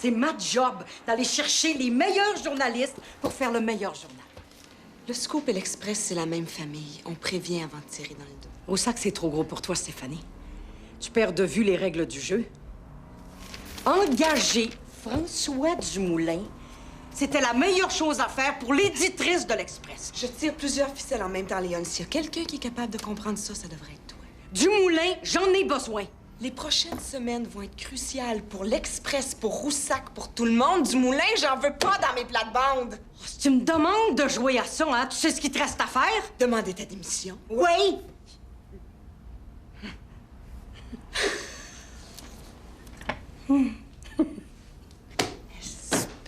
C'est ma job d'aller chercher les meilleurs journalistes pour faire le meilleur journal. Le Scoop et l'Express, c'est la même famille. On prévient avant de tirer dans le dos. Au sac, c'est trop gros pour toi, Stéphanie. Tu perds de vue les règles du jeu. Engager François Dumoulin, c'était la meilleure chose à faire pour l'éditrice de l'Express. Je tire plusieurs ficelles en même temps, Léon. S'il y a quelqu'un qui est capable de comprendre ça, ça devrait être toi. Dumoulin, j'en ai besoin. Les prochaines semaines vont être cruciales pour l'Express, pour Roussac, pour tout le monde. Dumoulin, j'en veux pas dans mes plates-bandes. Oh, si tu me demandes de jouer à ça, hein, tu sais ce qu'il te reste à faire? Demandez ta démission. Oui!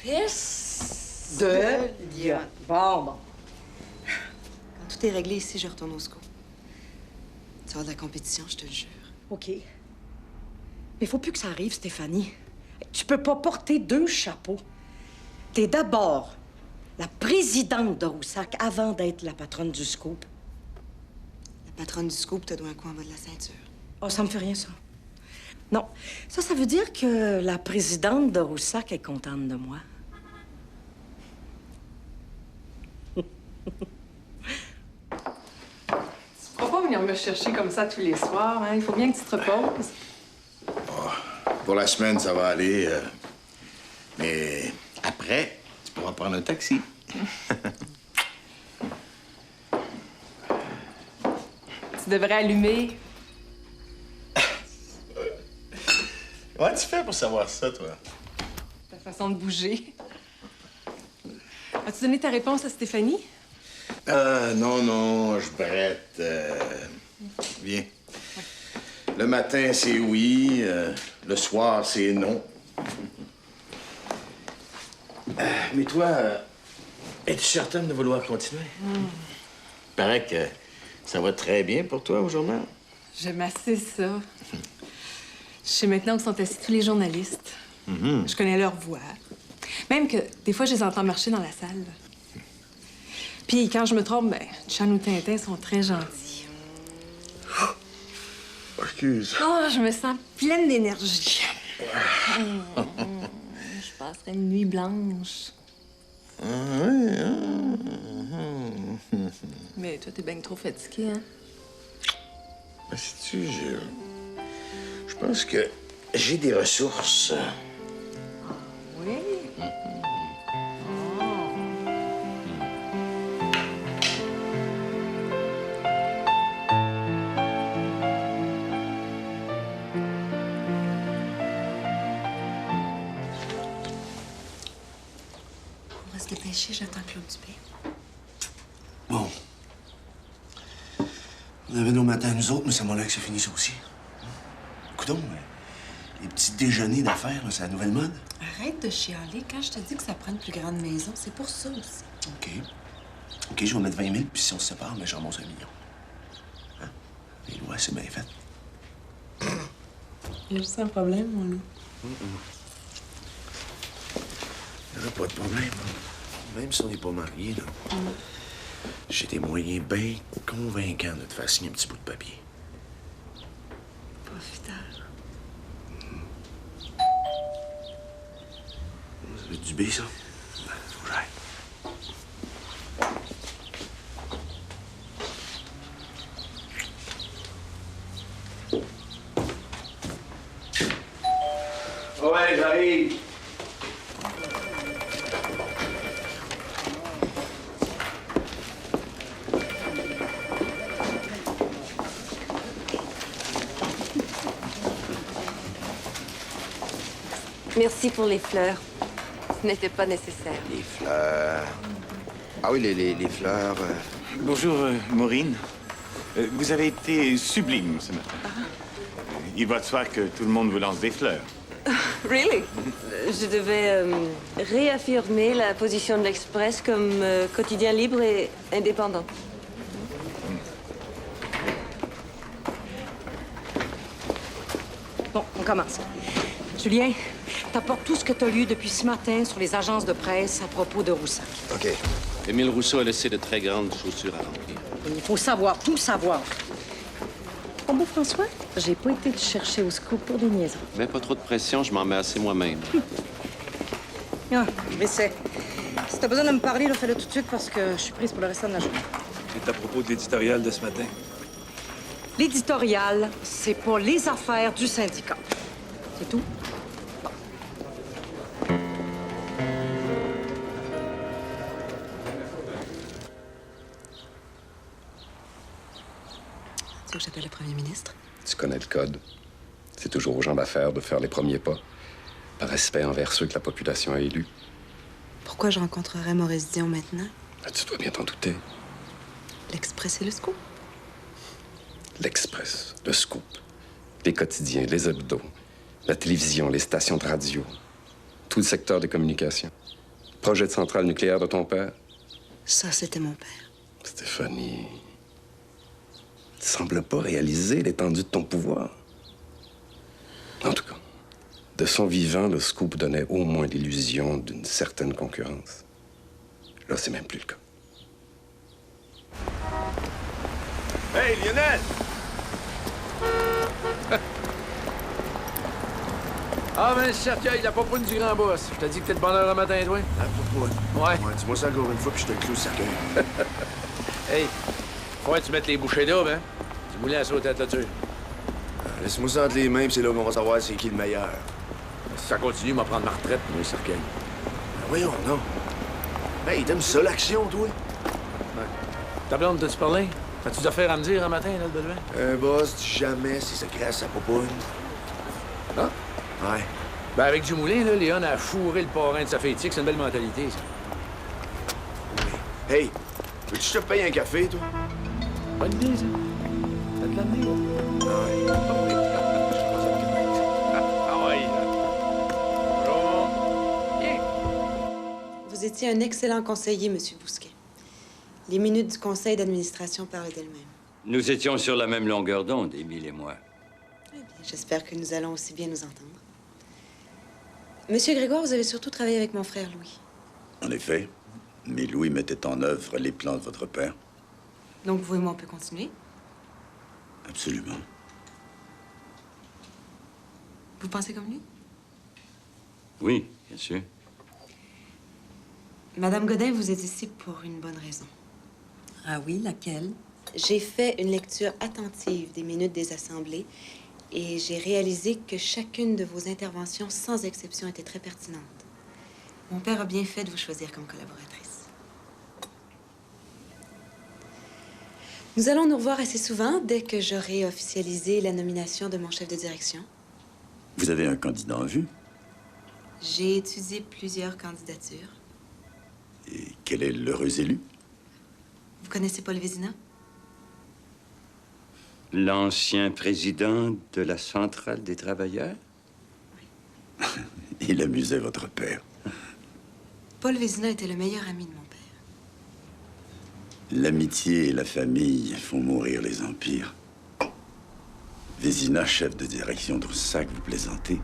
Espèce de lion. Bon. Quand tout est réglé ici, je retourne au Scoop. Tu vas de la compétition, je te le jure. OK. Mais faut plus que ça arrive, Stéphanie. Tu peux pas porter deux chapeaux. T'es d'abord la présidente de Roussac avant d'être la patronne du Scoop. La patronne du Scoop te doit un coup en bas de la ceinture. Oh, ça me fait rien, ça. Non. Ça veut dire que la présidente de Roussac est contente de moi. Tu pourras pas venir me chercher comme ça tous les soirs, hein? Il faut bien que tu te reposes. Oh, pour la semaine, ça va aller. Mais après, tu pourras prendre un taxi. Tu devrais allumer. Comment tu fais pour savoir ça, toi? Ta façon de bouger. As-tu donné ta réponse à Stéphanie? Non, je brette. Viens. Le matin, c'est oui. Le soir, c'est non. Mais toi, es-tu certaine de vouloir continuer? Paraît que ça va très bien pour toi au journal. J'aime assez ça. Je sais maintenant où sont assis tous les journalistes. Je connais leur voix. Même que des fois, je les entends marcher dans la salle. Puis quand je me trompe, ben, Chan ou Tintin sont très gentils. Excuse. Oh, je me sens pleine d'énergie. Je passerai une nuit blanche. Mais toi, t'es bien trop fatigué, hein? Ben, sais-tu, je pense que j'ai des ressources. Oui? On va se dépêcher, j'attends Claude Dupé. Bon. On avait nos matins à nous autres, mais c'est mon là que ça finit ça aussi. Coudonc, les petits déjeuners d'affaires, là, c'est la nouvelle mode. Arrête de chialer. Quand je te dis que ça prend une plus grande maison, c'est pour ça aussi. OK. OK, je vais mettre 20 000, puis si on se sépare, ben, j'en monte 1 million. Hein? Les lois, c'est bien fait. Il y a aussi un problème, mon loup. Il n'y aura pas de problème. Même si on n'est pas mariés, là. J'ai des moyens bien convaincants de te faire signer un petit bout de papier. Profiteur. Ça veut du B, ça? Ben, faut que j'aille. Ouais, j'arrive. Merci pour les fleurs. Ce n'était pas nécessaire. Les fleurs. Ah oui, les fleurs. Bonjour, Maureen. Vous avez été sublime ce matin. Il va de soi que tout le monde vous lance des fleurs. Really? Je devais réaffirmer la position de l'Express comme quotidien libre et indépendant. Bon, on commence. Julien, t'apportes tout ce que t'as lu depuis ce matin sur les agences de presse à propos de Roussac. OK. Émile Rousseau a laissé de très grandes chaussures à remplir. Il faut savoir, tout savoir. Ton beau François, j'ai pas été te chercher au Scoop pour des niaiseries. Mais pas trop de pression, je m'en mets assez moi-même. Ah, mais si t'as besoin de me parler, là, fais-le tout de suite parce que je suis prise pour le restant de la journée. C'est à propos de l'éditorial de ce matin. L'éditorial, c'est pas les affaires du syndicat. C'est tout. Tu veux que j'appelle le premier ministre? Tu connais le code. C'est toujours aux gens d'affaires de faire les premiers pas, par respect envers ceux que la population a élus. Pourquoi je rencontrerais Maurice Dion maintenant? Tu dois bien t'en douter. L'Express et le Scoop? L'Express, le Scoop, les quotidiens, les hebdos, la télévision, les stations de radio, tout le secteur des communications. Projet de centrale nucléaire de ton père. Ça, c'était mon père. Stéphanie, tu sembles pas réaliser l'étendue de ton pouvoir. En tout cas, de son vivant, le Scoop donnait au moins l'illusion d'une certaine concurrence. Là, c'est même plus le cas. Hey, Lionel! Ah, ben, le cercueil, la popoune du grand boss. Je t'ai dit que t'es de bonne heure le matin, toi? Ah, pourquoi? Ouais. Dis-moi ça encore une fois, puis je te cloue au cercueil. Hey, faut que tu mettes les bouchées doubles, hein? Tu voulais à sauter à ta toiture. Laisse-moi ça entre les mains, puis c'est là qu'on va savoir c'est qui le meilleur. Si ça continue, m'en prendre ma retraite, moi, le cercueil. Ben voyons, non. Hey, t'aimes ça, l'action, toi? Ta blonde, t'as-tu parlé? T'as-tu des affaires à me dire un matin, là, le beduin? Un boss dit jamais c'est secret à sa popoune. Ah? Ouais. Ben, avec Dumoulin, là, Léon a fourré le parrain de sa fille. C'est une belle mentalité, ça. Hey, veux-tu que je te paye un café, toi? Bonne idée, ça. T'as de l'amener, là? Ah ouais. Vous étiez un excellent conseiller, Monsieur Bousquet. Les minutes du conseil d'administration parlent d'elles-mêmes. Nous étions sur la même longueur d'onde, Émile et moi. Eh bien, j'espère que nous allons aussi bien nous entendre. Monsieur Grégoire, vous avez surtout travaillé avec mon frère Louis. En effet, mais Louis mettait en œuvre les plans de votre père. Donc, vous et moi, on peut continuer? Absolument. Vous pensez comme lui? Oui, bien sûr. Madame Godin, vous êtes ici pour une bonne raison. Ah oui, laquelle? J'ai fait une lecture attentive des minutes des assemblées et j'ai réalisé que chacune de vos interventions, sans exception, était très pertinente. Mon père a bien fait de vous choisir comme collaboratrice. Nous allons nous revoir assez souvent dès que j'aurai officialisé la nomination de mon chef de direction. Vous avez un candidat en vue? J'ai étudié plusieurs candidatures. Et quel est l'heureux élu? Vous connaissez Paul Vézina? L'ancien président de la Centrale des travailleurs? Il amusait votre père. Paul Vézina était le meilleur ami de mon père. L'amitié et la famille font mourir les empires. Vézina, chef de direction de Roussac, vous plaisantez?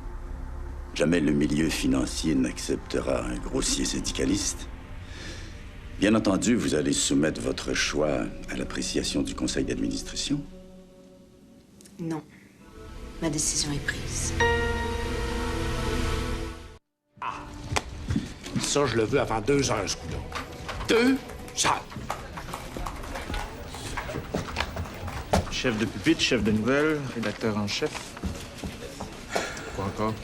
Jamais le milieu financier n'acceptera un grossier syndicaliste. Bien entendu, vous allez soumettre votre choix à l'appréciation du conseil d'administration. Non. Ma décision est prise. Ça, je le veux avant 2 heures, ce coup-là. 2 heures! Chef de pupitre, chef de nouvelles, rédacteur en chef. Quoi encore?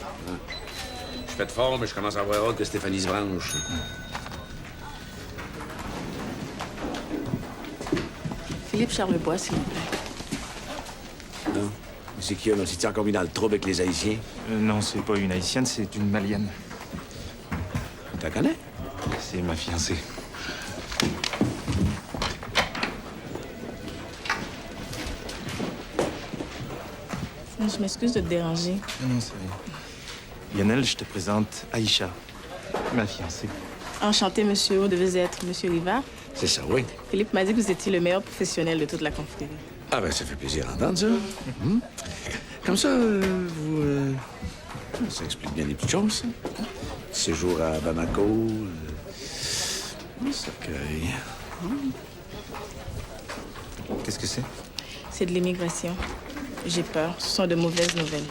Je fais de fort, mais je commence à avoir hâte que Stéphanie se branche. Philippe Charlebois, s'il vous plaît. Non? Mais c'est qui, là? C'est-tu encore mis dans le trouble avec les Haïtiens? Non, c'est pas une Haïtienne, c'est une Malienne. Tu la connais? C'est ma fiancée. Je m'excuse de te déranger. Non, c'est rien. Lionel, je te présente Aïcha, ma fiancée. Enchanté, monsieur. Vous devez être monsieur Rivard. C'est ça, oui. Philippe m'a dit que vous étiez le meilleur professionnel de toute la confrérie. Ah, ben, ça fait plaisir d'entendre ça. Comme ça, ça explique bien des petites choses, ça. Séjour à Bamako, cercueil. Qu'est-ce que c'est? C'est de l'immigration. J'ai peur. Ce sont de mauvaises nouvelles.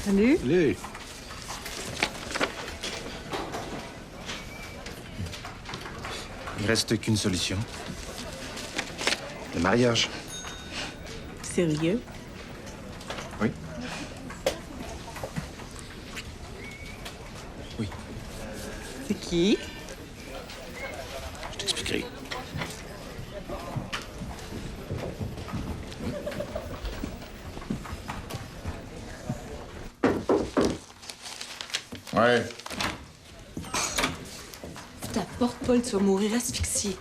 Salut. Salut. Il reste qu'une solution. Le mariage. Sérieux? Oui. Oui. C'est qui? Je t'expliquerai. Ouais. Ta porte, Paul, tu vas mourir asphyxié.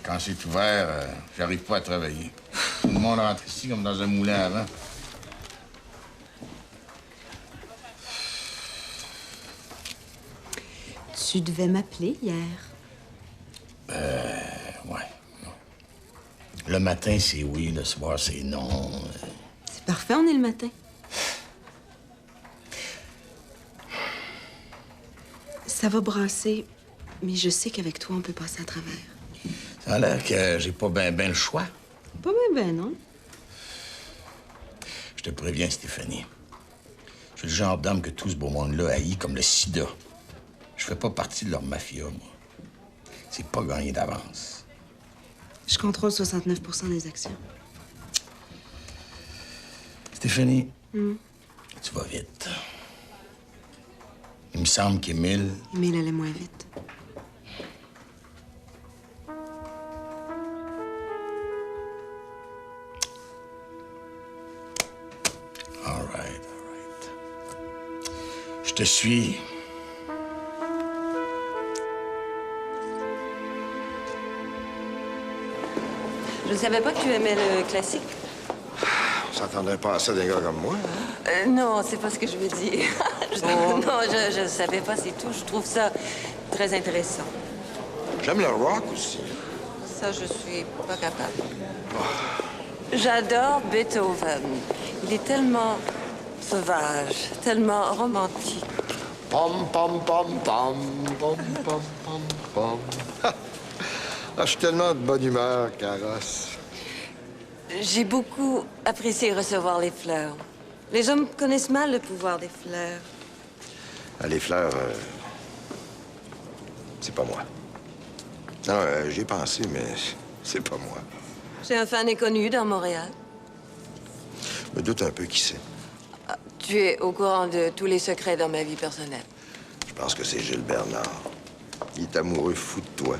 Quand c'est ouvert, j'arrive pas à travailler. Tout le monde rentre ici comme dans un moulin à vent. Tu devais m'appeler hier. Ouais. Non. Le matin, c'est oui, le soir, c'est non. C'est parfait, on est le matin. Ça va brasser, mais je sais qu'avec toi, on peut passer à travers. Ça a l'air que j'ai pas ben le choix. Pas ben, non? Je te préviens, Stéphanie. Je suis le genre d'homme que tout ce beau monde-là haït comme le sida. Je fais pas partie de leur mafia, moi. C'est pas gagné d'avance. Je contrôle 69% des actions. Stéphanie, tu vas vite. Il me semble qu'Émile... Émile allait moins vite. All right. Je te suis. Je ne savais pas que tu aimais le classique. On s'entendrait pas à ça d'un gars comme moi. Non, c'est pas ce que je veux dire. Non, je savais pas, c'est tout. Je trouve ça très intéressant. J'aime le rock aussi. Ça, je suis pas capable. J'adore Beethoven. Il est tellement sauvage, tellement romantique. Pom, pom, pom, pom, pom, pom, pom, pom. Ah, je suis tellement de bonne humeur, Carrosse. J'ai beaucoup apprécié recevoir les fleurs. Les hommes connaissent mal le pouvoir des fleurs. Ah, les fleurs, c'est pas moi. Non, j'y ai pensé, mais c'est pas moi. J'ai un fan inconnu dans Montréal. Je me doute un peu qui c'est. Tu es au courant de tous les secrets dans ma vie personnelle. Je pense que c'est Gilles Bernard. Il est amoureux fou de toi.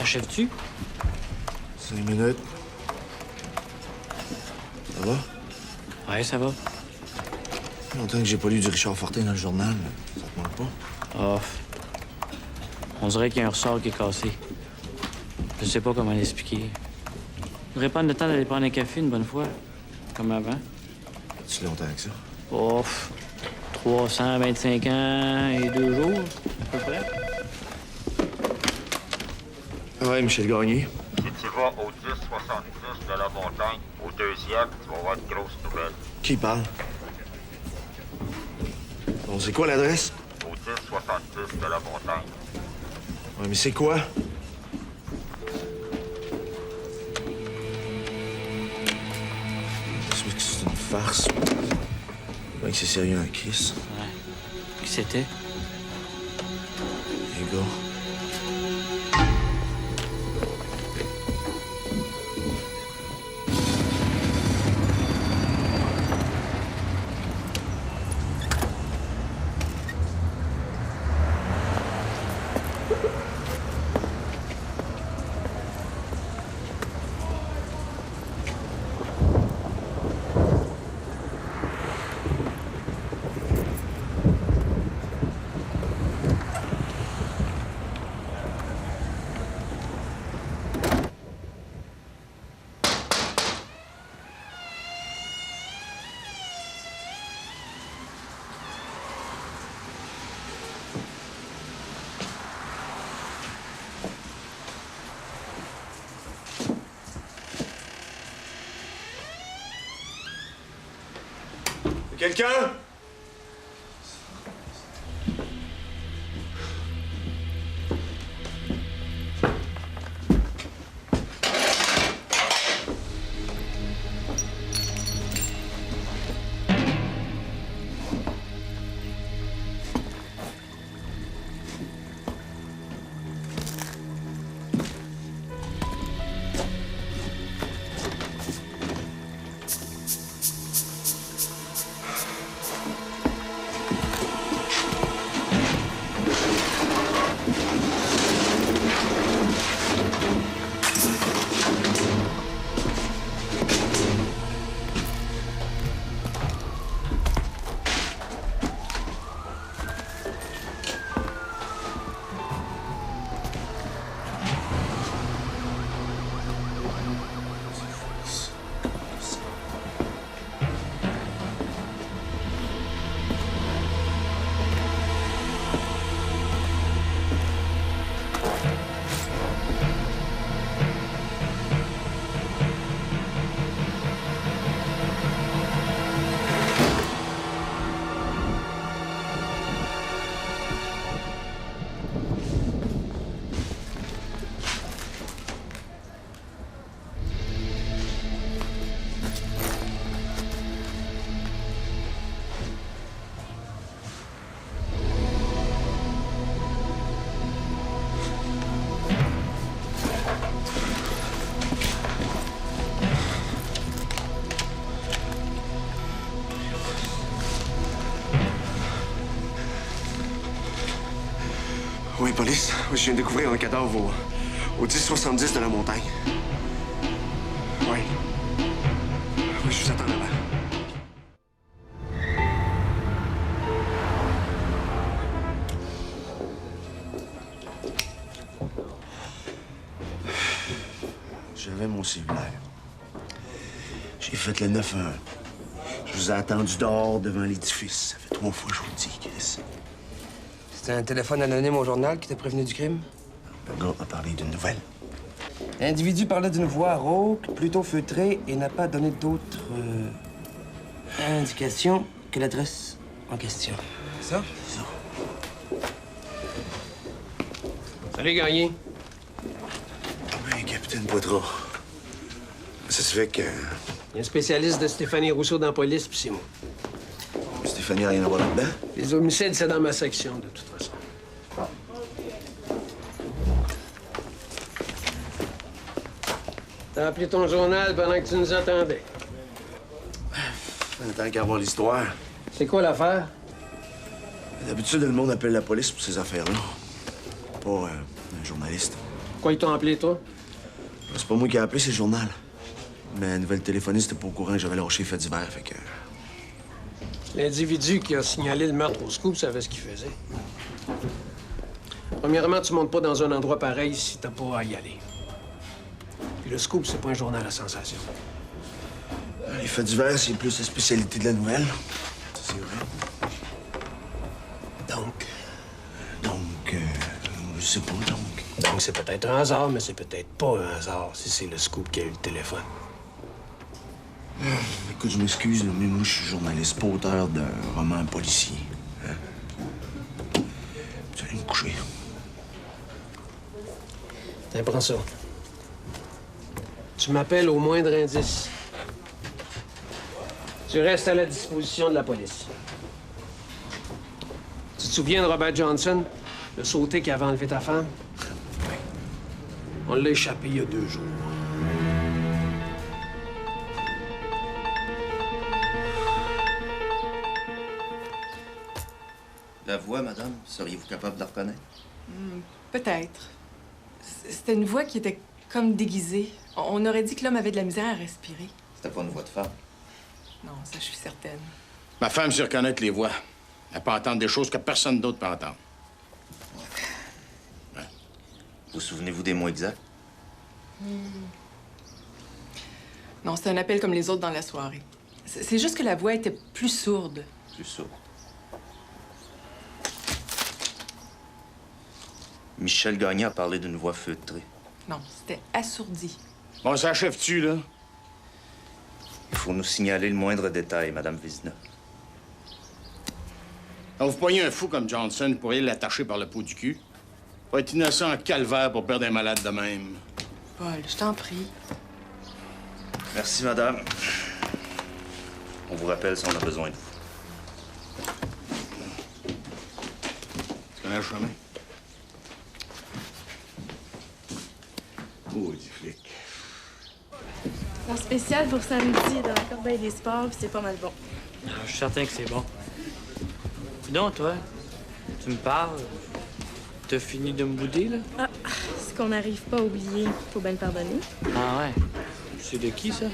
Achèves-tu? 5 minutes. Ça va? Ouais, ça va. Longtemps que j'ai pas lu du Richard Fortin dans le journal. Ça te manque pas? Oh. On dirait qu'il y a un ressort qui est cassé. Je sais pas comment l'expliquer. Je voudrais prendre le temps d'aller prendre un café une bonne fois, comme avant. Tu longtemps que ça? Oh, 325 ans et 2 jours, à peu près. Ouais, Michel Gagné. Si tu vas au 10-70 de la montagne, au deuxième, tu vas avoir de grosses nouvelles. Qui parle? Bon, c'est quoi l'adresse? Au 10-70 de la montagne. Ouais, mais c'est quoi? C'est une farce. Ouais, que c'est sérieux un kiss. Ouais. Qui c'était? Les gars. Quelqu'un? Oui, police. Je viens de découvrir un cadavre au 1070 de la montagne. Oui. Oui, je vous attends là-bas. J'avais mon cellulaire. J'ai fait le 9-1. Je vous ai attendu dehors devant l'édifice. Ça fait 3 fois que je vous le dis, Chris. C'était un téléphone anonyme au journal qui t'a prévenu du crime? Le gars a parlé d'une nouvelle. L'individu parlait d'une voix rauque, plutôt feutrée, et n'a pas donné d'autres indications que l'adresse en question. C'est ça? C'est ça. Salut, Gagné. Oui, capitaine Poitras. Ça se fait que... Il y a un spécialiste de Stéphanie Rousseau dans la police, puis c'est moi. Stéphanie a rien à voir là-dedans? Les homicides, c'est dans ma section, de toute façon. T'as appelé ton journal pendant que tu nous attendais. Tant qu'à voir l'histoire. C'est quoi l'affaire? D'habitude, le monde appelle la police pour ces affaires-là. Pas un journaliste. Quoi, ils t'ont appelé, toi? C'est pas moi qui ai appelé, c'est le journal. Mais la nouvelle téléphoniste était pas au courant que j'avais lâché fait d'hiver, fait que... L'individu qui a signalé le meurtre au scoop savait ce qu'il faisait. Premièrement, tu montes pas dans un endroit pareil si t'as pas à y aller. Puis le scoop, c'est pas un journal à sensation. Les faits divers, c'est plus la spécialité de la nouvelle. Ça, c'est vrai. Donc, je sais pas, donc. Donc, c'est peut-être un hasard, mais c'est peut-être pas un hasard si c'est le scoop qui a eu le téléphone. Écoute, je m'excuse, mais moi, je suis journaliste, pas auteur d'un roman policier. Hein? Tu allez me coucher. Tiens, prends ça. Tu m'appelles au moindre indice. Tu restes à la disposition de la police. Tu te souviens de Robert Johnson, le sauté qui avait enlevé ta femme? On l'a échappé il y a 2 jours. La voix, madame, seriez-vous capable de la reconnaître? Peut-être. C'était une voix qui était comme déguisée. On aurait dit que l'homme avait de la misère à respirer. C'était pas une voix de femme. Non, ça, je suis certaine. Ma femme sait reconnaître les voix. Elle peut entendre des choses que personne d'autre peut entendre. Ouais. Vous souvenez-vous des mots exacts? Non, c'était un appel comme les autres dans la soirée. C'est juste que la voix était plus sourde. Plus sourde. Michel Gagné a parlé d'une voix feutrée. Non, c'était assourdi. Bon, ça achève-tu, là? Il faut nous signaler le moindre détail, Madame Vizina. Quand vous poignez un fou comme Johnson, vous pourriez l'attacher par le pot du cul. Faut être innocent en calvaire pour perdre un malade de même. Paul, je t'en prie. Merci, madame. On vous rappelle si on a besoin de vous. Tu connais le chemin? Oh, du flic. En spécial pour samedi dans la corbeille des sports, puis c'est pas mal bon. Je suis certain que c'est bon. Dis donc, toi, tu me parles? T'as fini de me bouder, là? Ah, ce qu'on n'arrive pas à oublier, faut bien le pardonner. Ah ouais? C'est de qui, ça?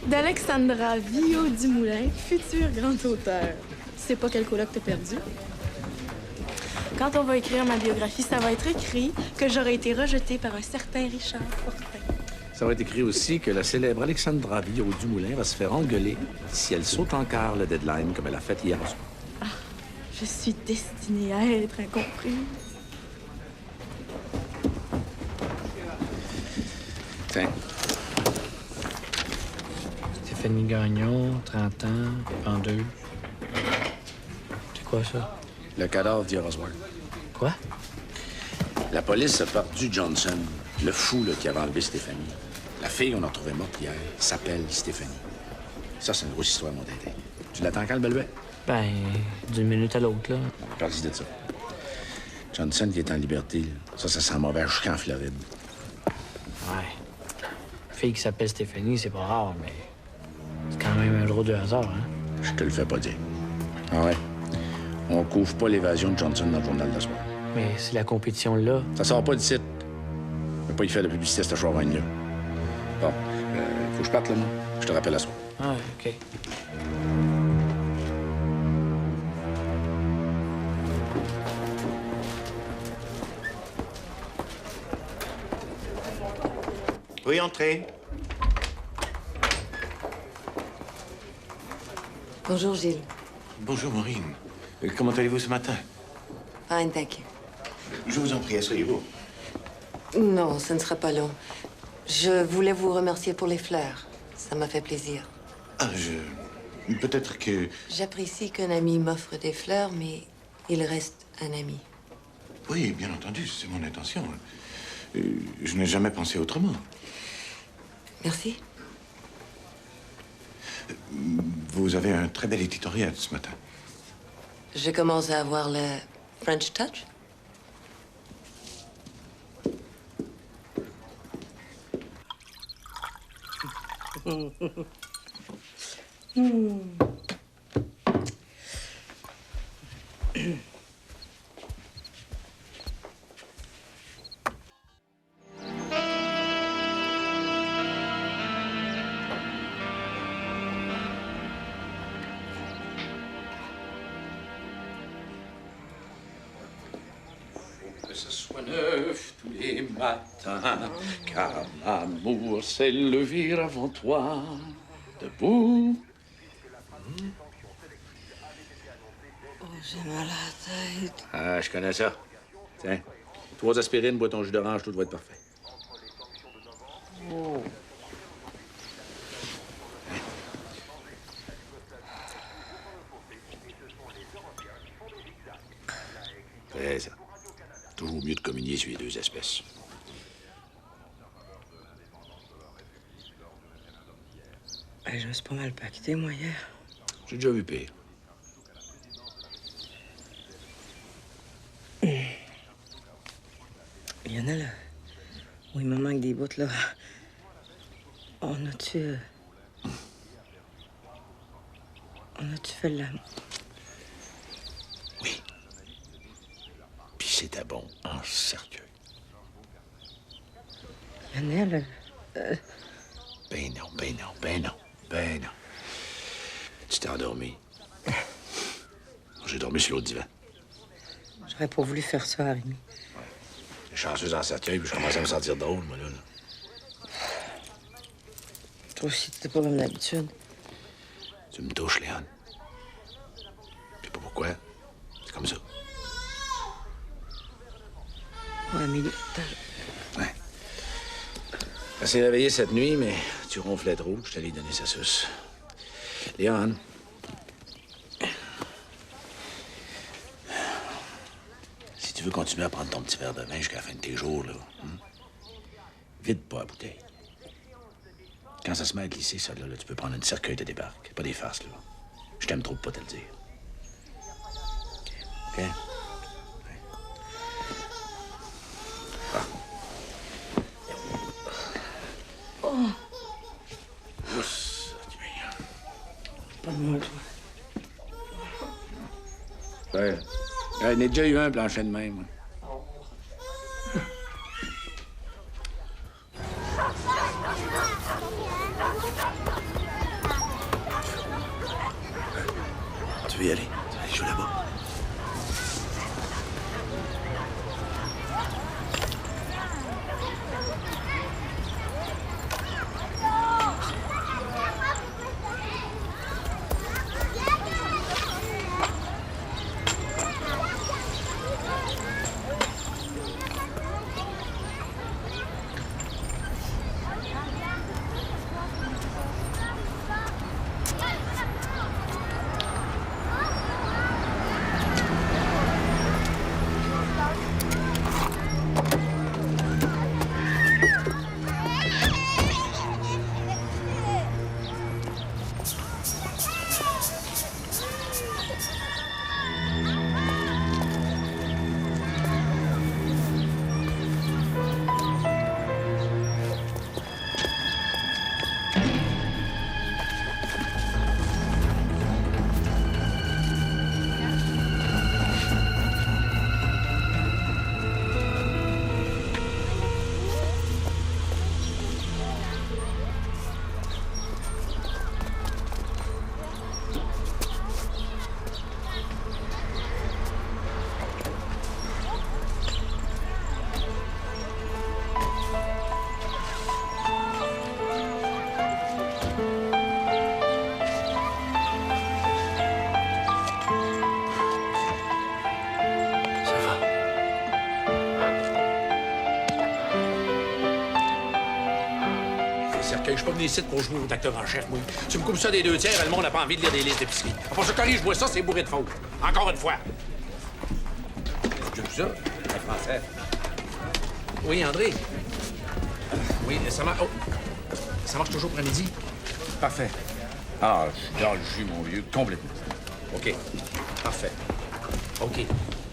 D'Alexandra Villaud-Dumoulin, futur grand auteur. Tu sais pas quel coloc t'as perdu? Quand on va écrire ma biographie, ça va être écrit que j'aurais été rejetée par un certain Richard Fortin. Ça va être écrit aussi que la célèbre Alexandra Villaud-Dumoulin va se faire engueuler si elle saute en quart le deadline comme elle a fait hier soir. Ah, je suis destinée à être incomprise. Tiens. Stéphanie Gagnon, 30 ans, pendeuse. C'est quoi, ça? Le cadavre d'hier soir. Quoi? La police a perdu Johnson, le fou là, qui avait enlevé Stéphanie. La fille qu'on a trouvée morte hier s'appelle Stéphanie. Ça, c'est une grosse histoire, mon tété. Tu l'attends quand, le Belvet? Ben, d'une minute à l'autre, là. Parle-y de ça. Johnson qui est en liberté, ça sent mauvais jusqu'en Floride. Ouais. Fille qui s'appelle Stéphanie, c'est pas rare, mais c'est quand même un drôle de hasard, hein? Je te le fais pas dire. Ah ouais? On couvre pas l'évasion de Johnson dans le journal de soir. Mais si la compétition là... Ça sort pas d'ici. Je vais pas y faire de publicité à cette charogne-là. Bon, faut que je parte, là, moi. Je te rappelle à soir. Ah, OK. Oui, entrez. Bonjour, Gilles. Bonjour, Maureen. Comment allez-vous ce matin? Fine, thank you. Je vous en prie, asseyez-vous. Non, ce ne sera pas long. Je voulais vous remercier pour les fleurs. Ça m'a fait plaisir. Ah, peut-être que... J'apprécie qu'un ami m'offre des fleurs, mais il reste un ami. Oui, bien entendu, c'est mon intention. Je n'ai jamais pensé autrement. Merci. Vous avez un très bel éditorial ce matin. Je commence à avoir le French touch. Que ce soit neuf tous les matins, car l'amour s'est levé avant toi, debout. Oh, j'ai mal à la tête. Ah, je connais ça. Tiens, 3 aspirines, bois ton jus d'orange, tout va être parfait. Oh. C'est ça. Toujours mieux de communier sur les 2 espèces. Je me suis pas mal pacté, moi, hier. J'ai déjà vu pire. Il y en a, là. Oui, il me manque des bouts, là. On a-tu fait l'amour? Oui. Puis c'était bon en cercueil. Il y en a, là. Ben non, ben non, ben non, ben non. Tu t'es endormi. J'ai dormi sur l'autre divan. J'aurais pas voulu faire ça à Rémi. J'ai chanceuse en cercueil, puis je commençais à me sentir drôle, moi, là. Toi aussi, t'étais pas comme d'habitude. Tu me touches, Léon. Je sais pas pourquoi. C'est comme ça. Ouais, Amélie, Ouais. Elle s'est réveillée cette nuit, mais tu ronflais trop. Je t'allais donner sa suce. Léon. Si tu veux continuer à prendre ton petit verre de vin jusqu'à la fin de tes jours, là, vide pas la bouteille. Quand ça se met à glisser, ça, là, tu peux prendre une cercueil de débarque. Pas des farces, là. Je t'aime trop pour pas te le dire. OK? Oh! Oups, Pas de moi, toi. ouais. J'en ai déjà eu un plancher de même, moi. Tu veux y aller? Je joue là-bas. cercueil. Je suis pas venu ici pour jouer au docteur en chef, moi. Tu me coupes ça des 2 tiers, le monde n'a pas envie de lire des listes d'épicerie. Après ça, quand je vois ça, c'est bourré de fautes. Encore une fois. Tu as vu ça? En français. Oui, André? Oui, ça marche. Oh. Ça marche toujours pour midi? Parfait. Ah, je suis dans le jus, mon vieux, complètement. OK. Parfait. OK.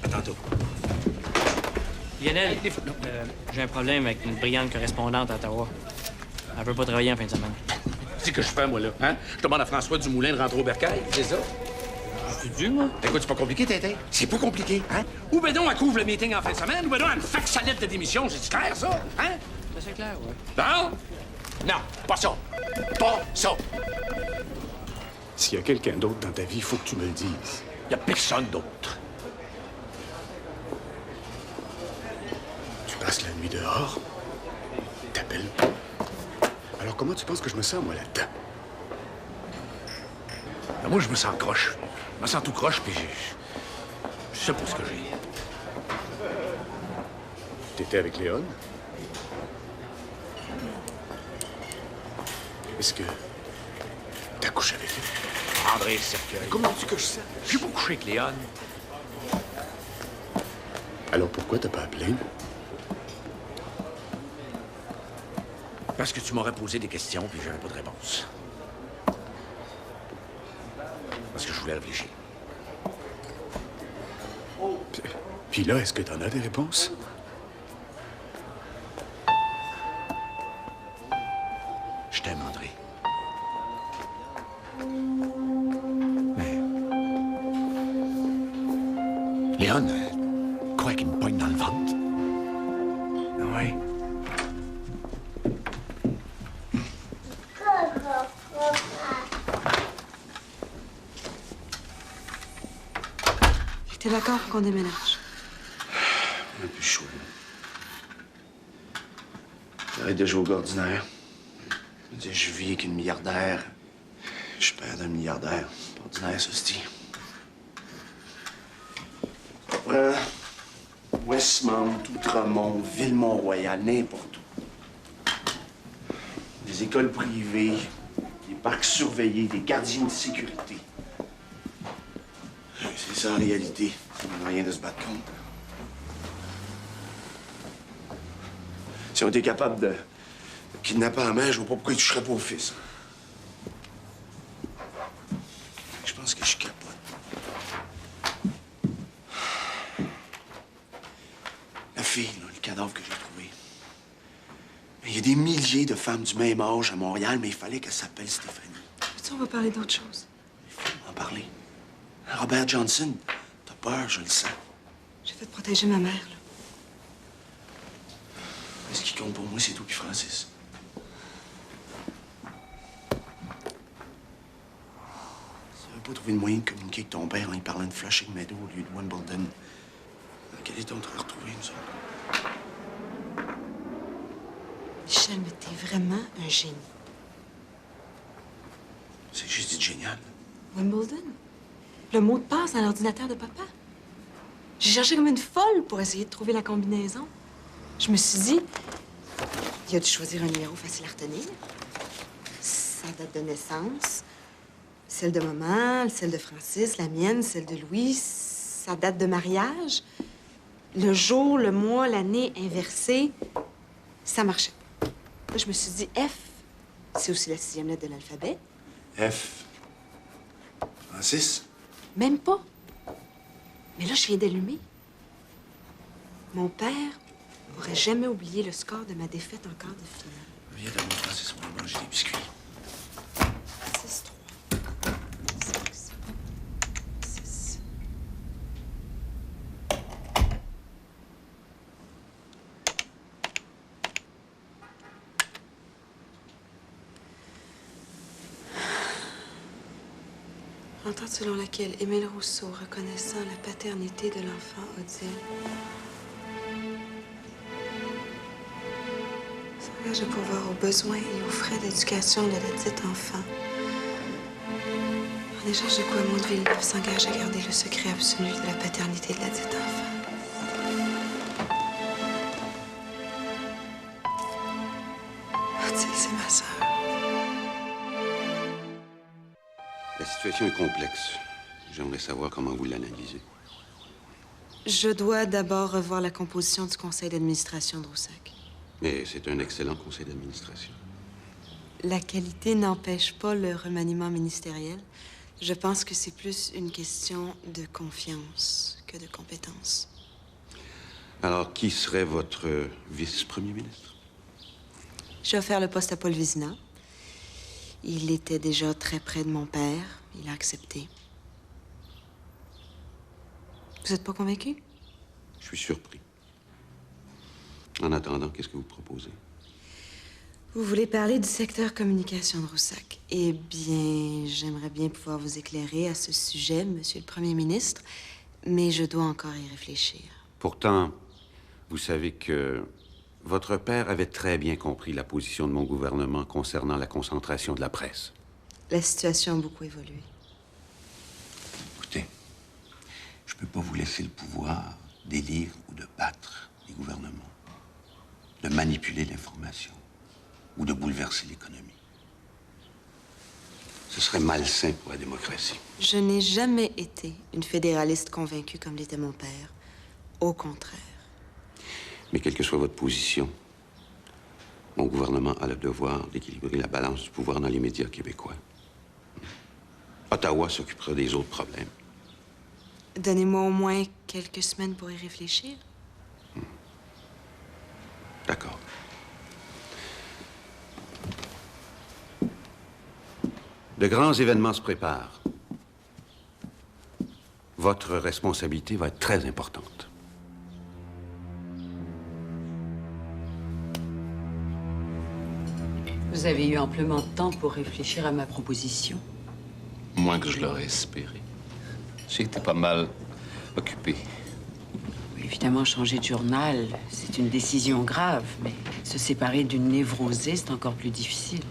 À tantôt. Lionel, j'ai un problème avec une brillante correspondante à Ottawa. Elle veut pas travailler en fin de semaine. C'est que je fais, moi, là? Hein? Je demande à François Dumoulin de rentrer au bercail, c'est ça? C'est dû, moi? Écoute, c'est pas compliqué, Tintin. C'est pas compliqué, hein? Ou ben donc, elle couvre le meeting en fin de semaine, ou ben donc, elle me faxe sa lettre de démission. C'est clair, ça? Hein? C'est clair, ouais. Non? Non, pas ça. Pas ça. S'il y a quelqu'un d'autre dans ta vie, il faut que tu me le dises. Il y a personne d'autre. Tu passes la nuit dehors, t'appelles. Alors comment tu penses que je me sens, moi, là-dedans? Ben, moi, je me sens croche. Je me sens tout croche, puis je sais pas ce que j'ai. T'étais avec Léon? Est-ce que t'as couché avec elle? André Cercueil. Comment tu que je sais? J'ai pas couché avec Léon. Alors pourquoi t'as pas appelé? Parce que tu m'aurais posé des questions, puis j'avais pas de réponse. Parce que je voulais réfléchir. Puis là, est-ce que t'en as des réponses? Je t'aime, André. Mais... Léon, quoi qu'il me poigne dans le ventre? Oui. T'es d'accord pour qu'on déménage? Un peu chaud. Arrête de jouer au gars ordinaire. Je vis avec une milliardaire. Je suis père d'un milliardaire. Pas ordinaire, ça, c'est. Westmount, Outremont, Ville-Mont-Royal, n'importe où. Des écoles privées, des parcs surveillés, des gardiens de sécurité. C'est ça, en réalité. On n'a rien de se battre contre. Si on était capable de kidnapper la mère, je vois pas pourquoi il toucherait pas au fils. Je pense que je capote. La fille, là, le cadavre que j'ai trouvé. Il y a des milliers de femmes du même âge à Montréal, mais il fallait qu'elle s'appelle Stéphanie. Tu on va parler d'autre chose. Il faut en parler. Robert Johnson, t'as peur, je le sens. J'ai fait protéger ma mère, là. Ce qui compte pour moi, c'est toi puis Francis. Tu n'avais pas trouvé le moyen de communiquer avec ton père en lui parlant de Flushing Meadow au lieu de Wimbledon. Dans quel état on te retrouver, nous autres? Michel, mais t'es vraiment un génie. C'est juste dit génial. Wimbledon? Le mot de passe dans l'ordinateur de papa. J'ai cherché comme une folle pour essayer de trouver la combinaison. Je me suis dit, il a dû choisir un numéro facile à retenir. Sa date de naissance, celle de maman, celle de Francis, la mienne, celle de Louis, sa date de mariage, le jour, le mois, l'année inversée. Ça marchait. Là, je me suis dit, F, c'est aussi la 6e lettre de l'alphabet. F. Francis? Même pas. Mais là, je viens d'allumer. Mon père n'aurait jamais oublié le score de ma défaite en quart de finale. Viens d'abord, Francis, on va manger des biscuits. 6-3. 6. 6. Entente selon laquelle Émile Rousseau, reconnaissant la paternité de l'enfant Odile, s'engage à pourvoir aux besoins et aux frais d'éducation de la dite enfant. En échange de quoi Mondeville s'engage à garder le secret absolu de la paternité de la dite enfant. Odile, c'est ma sœur. situation est complexe. J'aimerais savoir comment vous l'analysez. Je dois d'abord revoir la composition du conseil d'administration de Roussac. Mais c'est un excellent conseil d'administration. La qualité n'empêche pas le remaniement ministériel. Je pense que c'est plus une question de confiance que de compétence. Alors, qui serait votre vice-premier ministre? J'ai offert le poste à Paul Vézina. Il était déjà très près de mon père. Il a accepté. Vous n'êtes pas convaincu? Je suis surpris. En attendant, qu'est-ce que vous proposez? Vous voulez parler du secteur communication de Roussac. Eh bien, j'aimerais bien pouvoir vous éclairer à ce sujet, Monsieur le Premier ministre, mais je dois encore y réfléchir. Pourtant, vous savez que votre père avait très bien compris la position de mon gouvernement concernant la concentration de la presse. La situation a beaucoup évolué. Écoutez, je ne peux pas vous laisser le pouvoir d'élire ou de battre les gouvernements, de manipuler l'information ou de bouleverser l'économie. Ce serait malsain pour la démocratie. Je n'ai jamais été une fédéraliste convaincue comme l'était mon père. Au contraire. Mais quelle que soit votre position, mon gouvernement a le devoir d'équilibrer la balance du pouvoir dans les médias québécois. Ottawa s'occupera des autres problèmes. Donnez-moi au moins quelques semaines pour y réfléchir. D'accord. De grands événements se préparent. Votre responsabilité va être très importante. Vous avez eu amplement de temps pour réfléchir à ma proposition. Moins que je l'aurais espéré. J'ai été pas mal occupé. Oui, évidemment, changer de journal, c'est une décision grave, mais se séparer d'une névrosée, c'est encore plus difficile.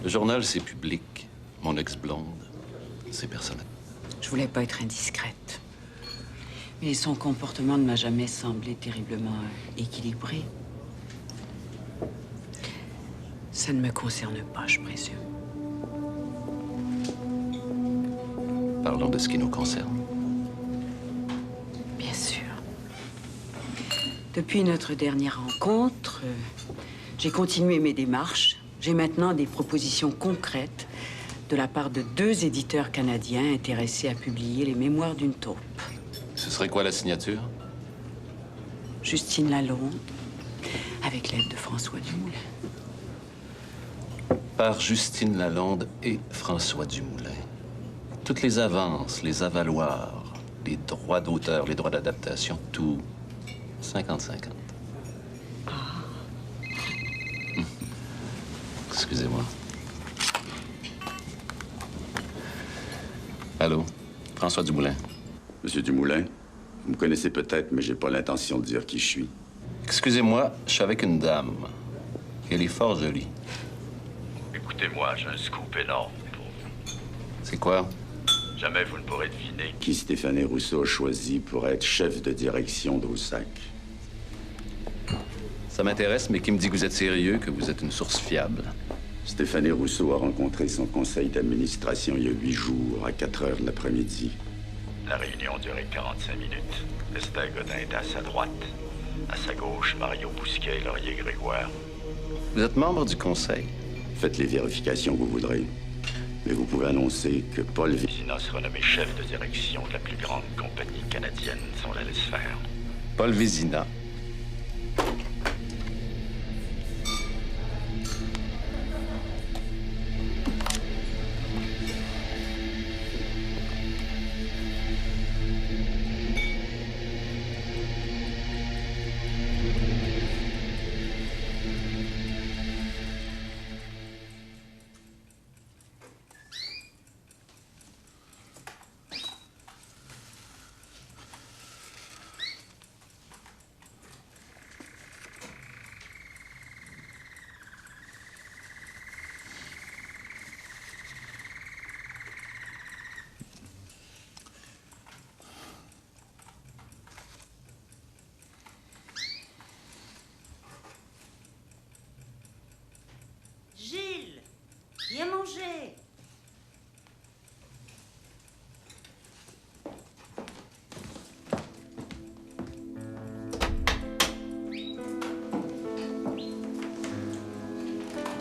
Le journal, c'est public. Mon ex-blonde, c'est personnel. Je voulais pas être indiscrète. Mais son comportement ne m'a jamais semblé terriblement équilibré. Ça ne me concerne pas, je présume. Parlons de ce qui nous concerne. Bien sûr. Depuis notre dernière rencontre, j'ai continué mes démarches. J'ai maintenant des propositions concrètes de la part de 2 éditeurs canadiens intéressés à publier les mémoires d'une taupe. Ce serait quoi la signature? Justine Lalonde, avec l'aide de François Dumoulin. Par Justine Lalonde et François Dumoulin. Toutes les avances, les avaloirs, les droits d'auteur, les droits d'adaptation, tout 50-50. Excusez-moi. Allô? François Dumoulin. Monsieur Dumoulin, vous me connaissez peut-être, mais j'ai pas l'intention de dire qui je suis. Excusez-moi, je suis avec une dame. Elle est fort jolie. Écoutez-moi, j'ai un scoop énorme pour vous. C'est quoi? Jamais vous ne pourrez deviner. Qui Stéphanie Rousseau a choisi pour être chef de direction de Roussac. Ça m'intéresse, mais qui me dit que vous êtes sérieux, que vous êtes une source fiable? Stéphanie Rousseau a rencontré son conseil d'administration il y a 8 jours, à 4 heures de l'après-midi. La réunion durait 45 minutes. Esther Godin était à sa droite. À sa gauche, Mario Bousquet et Laurier Grégoire. Vous êtes membre du conseil? Faites les vérifications que vous voudrez. Mais vous pouvez annoncer que Paul Vézina sera nommé chef de direction de la plus grande compagnie canadienne, si on la laisse faire. Paul Vézina.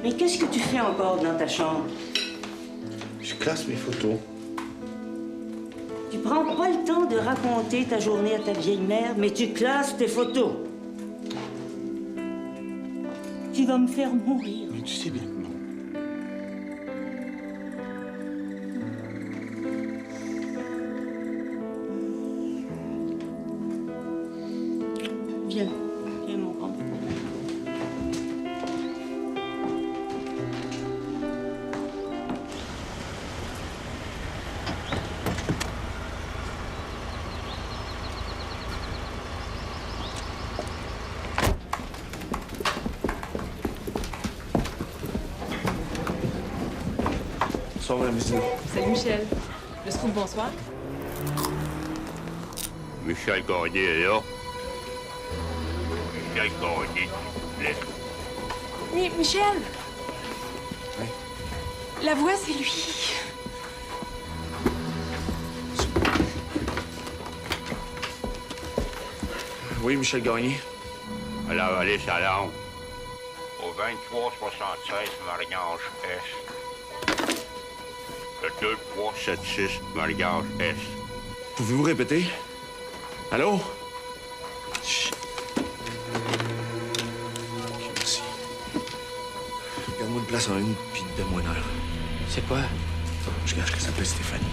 Mais qu'est-ce que tu fais encore dans ta chambre? Je classe mes photos. Tu prends pas le temps de raconter ta journée à ta vieille mère, mais tu classes tes photos. Tu vas me faire mourir. Mais tu sais bien que non. Viens. Viens, mon grand. Bonsoir, Mme Vézina. Salut, Michel. Le scoop, bonsoir. Michel Gagné est là. Michel Gagné, s'il vous plaît. Mais, Michel! La voix, c'est lui. Oui, Michel Gagné. Alors, allez, salon. Au 2376 Mariage S. Le 2376 Mariage S. Pouvez-vous répéter? Allô? Chut. OK, merci. Garde-moi une place en une, puis donne-moi une heure. C'est quoi? Je gâche qu'elle s'appelle Stéphanie.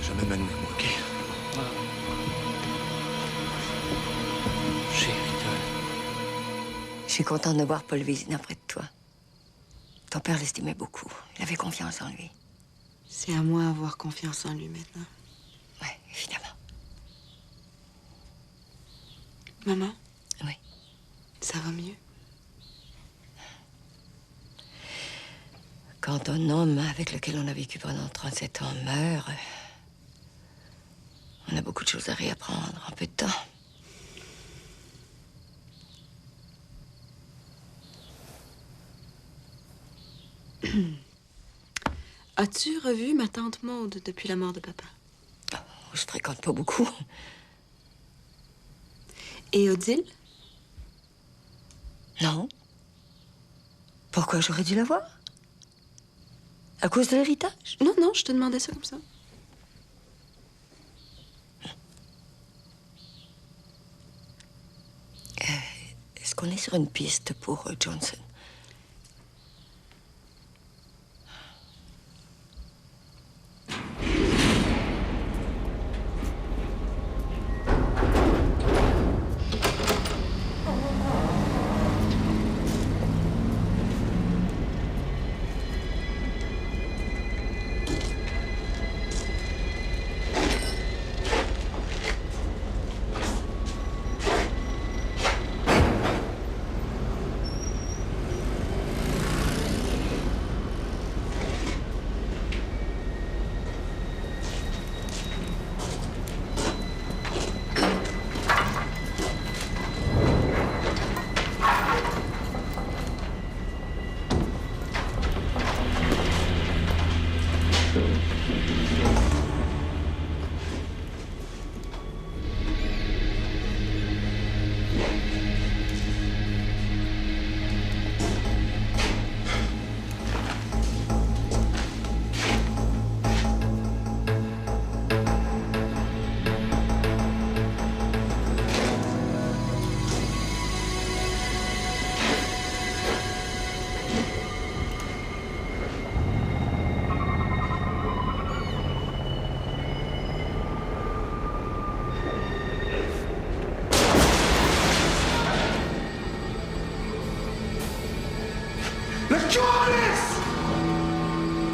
Jamais Manou et moi, OK? Chérie, Je suis contente de voir Paul Vézina près de toi. Ton père l'estimait beaucoup. Il avait confiance en lui. C'est à moi d'avoir confiance en lui maintenant. Oui, évidemment. Maman? Oui. Ça va mieux? Quand un homme avec lequel on a vécu pendant 37 ans meurt, on a beaucoup de choses à réapprendre en peu de temps. As-tu revu ma tante Maude depuis la mort de papa? Oh, je fréquente pas beaucoup. Et Odile? Non. Pourquoi j'aurais dû la voir? À cause de l'héritage? Non, non, je te demandais ça comme ça. Est-ce qu'on est sur une piste pour Johnson? Let's go!